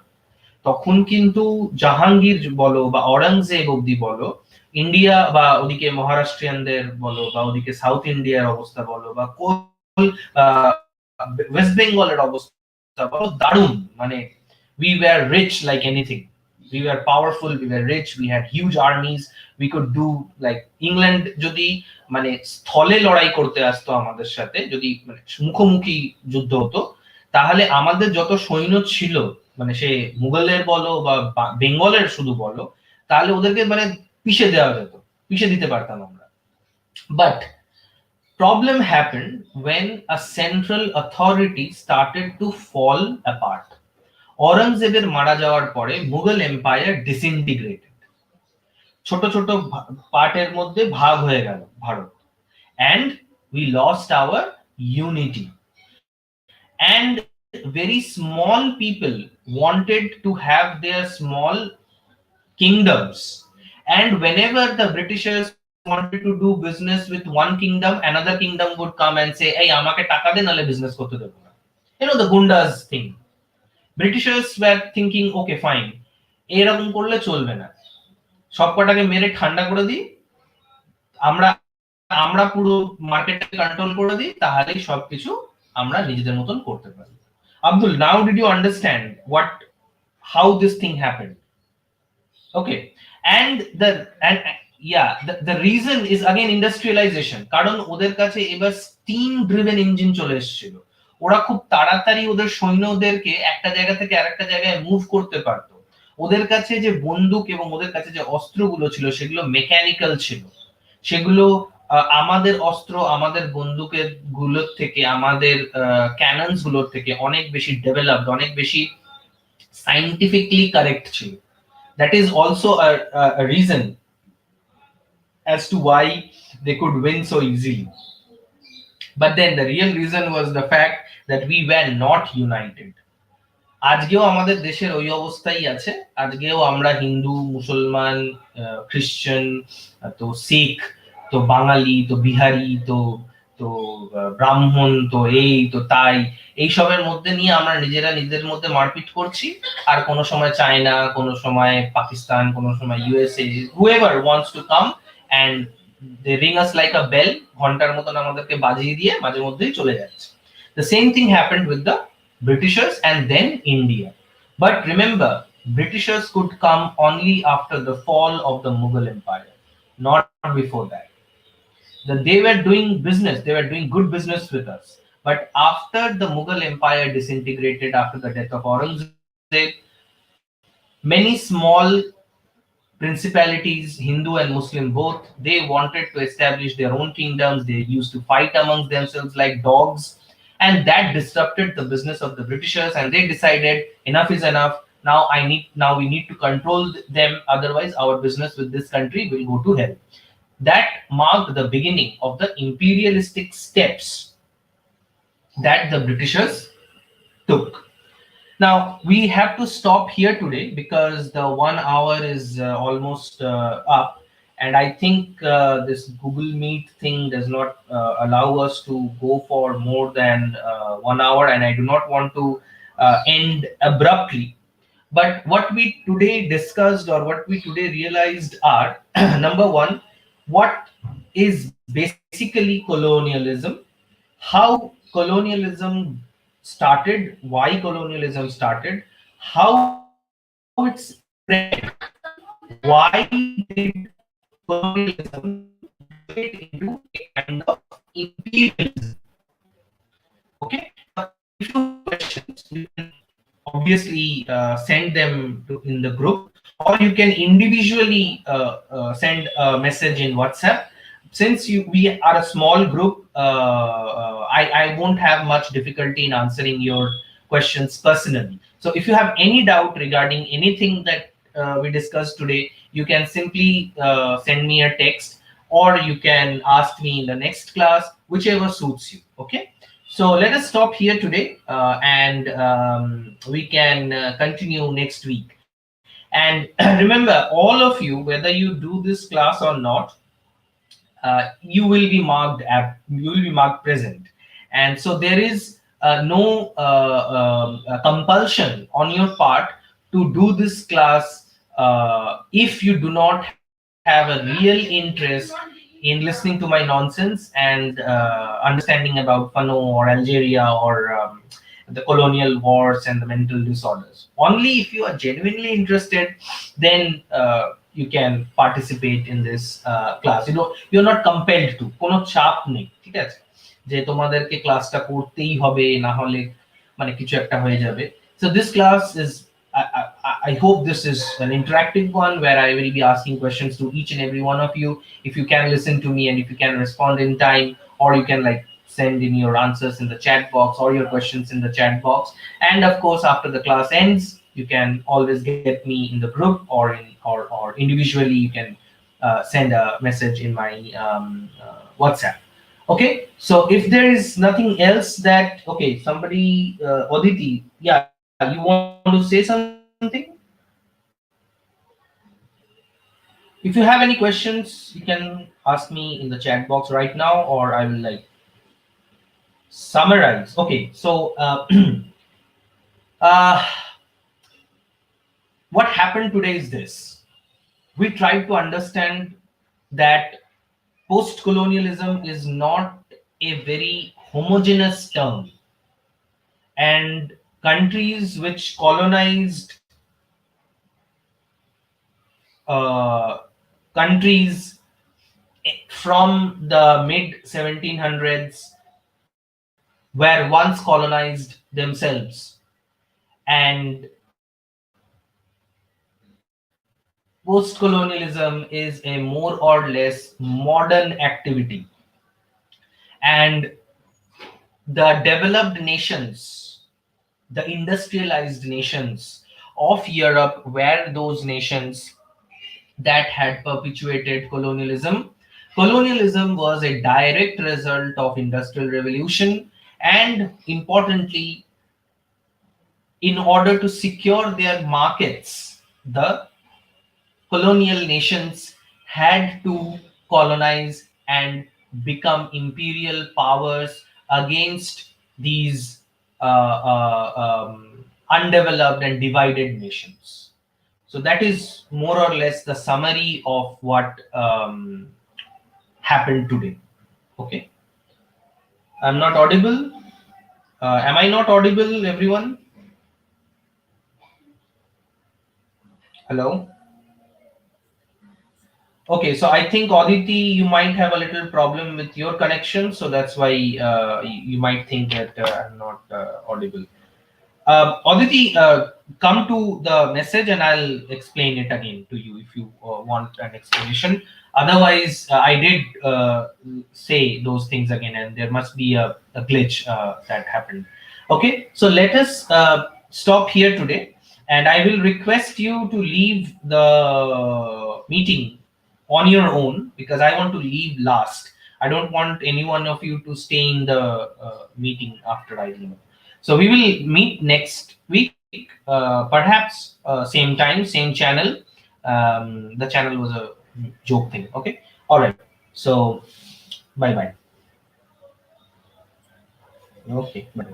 তখন কিন্তু জাহাঙ্গীর বলো বা অরঙ্গজেব অব্দি বলো, ইন্ডিয়া বা ওদিকে মহারাষ্ট্রিয়ানদের বলো বা ওদিকে সাউথ ইন্ডিয়ার অবস্থা বলো বা ওয়েস্ট বেঙ্গলের অবস্থা বলো, দারুণ। মানে we were rich like anything. We were powerful, we were rich, we had huge armies, we could do like England যদি মানে স্থলে লড়াই করতে আসতো আমাদের সাথে, যদি মানে মুখোমুখি যুদ্ধ হতো, তাহলে আমাদের যত সৈন্য ছিল, মানে সে মুঘলের বলো বা বেঙ্গলের শুধু বলো, তাহলে ওদেরকে মানে পিষে দেওয়া যেত, পিষে দিতে পারতাম আমরা। But problem happened when a central authority started to fall apart. অরঙ্গজেবের মারা যাওয়ার পরে মুঘল এম্পায়ার ডিসইন্টিগ্রেটেড, ছোট ছোট পার্টের মধ্যে ভাগ হয়ে গেল Bharat, and we lost our unity, and very small people wanted to have their small kingdoms, and whenever the Britishers wanted to do business with one kingdom, another kingdom would come and say, hey, আমাকে টাকা দে, নালে business করতে দেবো না। the gundas thing. Britishers were thinking, okay fine, এরকম করলে চলবে না, সবকটাকে মেরে ঠান্ডা করে দিই, আমরা আমরা পুরো মার্কেটটাকে কন্ট্রোল করে দিই, তাহলেই সবকিছু আমরা নিজেদের মতন করতে পারি। Abdul, now did you understand how this thing happened? Okay, and the reason is again industrialization, কারণ ওদের কাছে এবার স্টিম ড্রিভেন ইঞ্জিন চলে এসেছিল। ওরা খুব তাড়াতাড়ি ওদের সৈন্যদেরকে একটা জায়গা থেকে আরেকটা জায়গায় মুভ করতে পারতো। ওদের কাছে যে বন্দুক এবং ওদের কাছে যে অস্ত্রগুলো ছিল, সেগুলো মেকানিক্যাল ছিল। সেগুলো আমাদের অস্ত্র, আমাদের বন্দুকের গুলোর থেকে, আমাদের ক্যাননস গুলোর থেকে অনেক বেশি ডেভেলপড, অনেক বেশি সাইন্টিফিকলি কারেক্ট ছিল। That is also a reason as to why they could win so easily. But then the real reason was the fact that we were not united. আজকেও আমাদের দেশের ওই অবস্থাই আছে। আজকেও আমরা হিন্দু, মুসলমান, খ্রিস্টান, তো শিখ, তো বাঙালি, তো বিহারি, তো তো ব্রাহ্মণ, তো এই তো তাই, এইসবের মধ্যে নিয়ে আমরা নিজেরা নিজেদের মধ্যে মারপিট করছি। আর কোনো সময় চায়না, কোনো সময় পাকিস্তান, কোনো সময় USA, whoever wants to come and they ring us like a bell, ঘন্টার মতন আমাদেরকে বাজিয়ে দিয়ে মাঝে মধ্যেই চলে যাচ্ছে। The same thing happened with the Britishers and then India. But remember, Britishers could come only after the fall of the Mughal Empire, not before that. That they were doing business, they were doing good business with us. But after the Mughal Empire disintegrated, after the death of Aurangzeb, many small principalities, Hindu and Muslim both, they wanted to establish their own kingdoms. They used to fight amongst themselves like dogs, and that disrupted the business of the Britishers. And they decided enough is enough. Now we need to control them. Otherwise, our business with this country will go to hell. That marked the beginning of the imperialistic steps that the Britishers took. Now we have to stop here today because the 1 hour is almost up, and I think this Google Meet thing does not allow us to go for more than 1 hour, and I do not want to end abruptly. But what we today discussed or what we today realized are number one, what is basically colonialism, how colonialism started, why colonialism started, how it spread, why did colonialism develop into a kind of imperialism. Okay, now if you have any questions, you can obviously send them in the group, or you can individually send a message in WhatsApp. Since we are a small group, I won't have much difficulty in answering your questions personally. So if you have any doubt regarding anything that we discussed today, you can simply send me a text, or you can ask me in the next class, whichever suits you. Okay, so let us stop here today, and we can continue next week. And remember, all of you, whether you do this class or not, you will be marked present. And so there is no compulsion on your part to do this class if you do not have a real interest in listening to my nonsense and understanding about Fano or Algeria or the colonial wars and the mental disorders. Only if you are genuinely interested, then you can participate in this class. You're not compelled to, কোনো চাপ নেই, ঠিক আছে, যে তোমাদেরকে ক্লাসটা করতেই হবে, না হলে মানে কিছু একটা হয়ে যাবে. So this class is, I hope this is an interactive one where I will be asking questions to each and every one of you. If you can listen to me and if you can respond in time, or you can like send in your answers in the chat box or your questions in the chat box. And of course, after the class ends, you can always get me in the group, or or individually you can send a message in my WhatsApp. Okay, so if there is nothing else that, okay, somebody, Oditi, yeah, you want to say something? If you have any questions, you can ask me in the chat box right now, or I will like summarize. Okay, so uh, what happened today is this: we tried to understand that post-colonialism is not a very homogeneous term, and countries which colonized uh, countries from the mid 1700s were once colonized themselves, and post-colonialism is a more or less modern activity. And the developed nations, the industrialized nations of Europe, were those nations that had perpetuated colonialism. Colonialism was a direct result of industrial revolution, and importantly, in order to secure their markets, the colonial nations had to colonize and become imperial powers against these undeveloped and divided nations. So that is more or less the summary of what happened today. Okay, I'm not audible. Am I not audible, everyone? Hello. Okay, so I think Aditi, you might have a little problem with your connection, so that's why you might think that I'm not audible. Aditi, come to the message and I'll explain it again to you if you want an explanation. Otherwise, I did say those things again, and there must be a glitch that happened. Okay, so let us stop here today, and I will request you to leave the meeting on your own because I want to leave last. I don't want any one of you to stay in the meeting after I leave. So we will meet next week, perhaps same time, same channel. The channel was a joke thing. Okay. All right. So bye bye. Okay. Bye.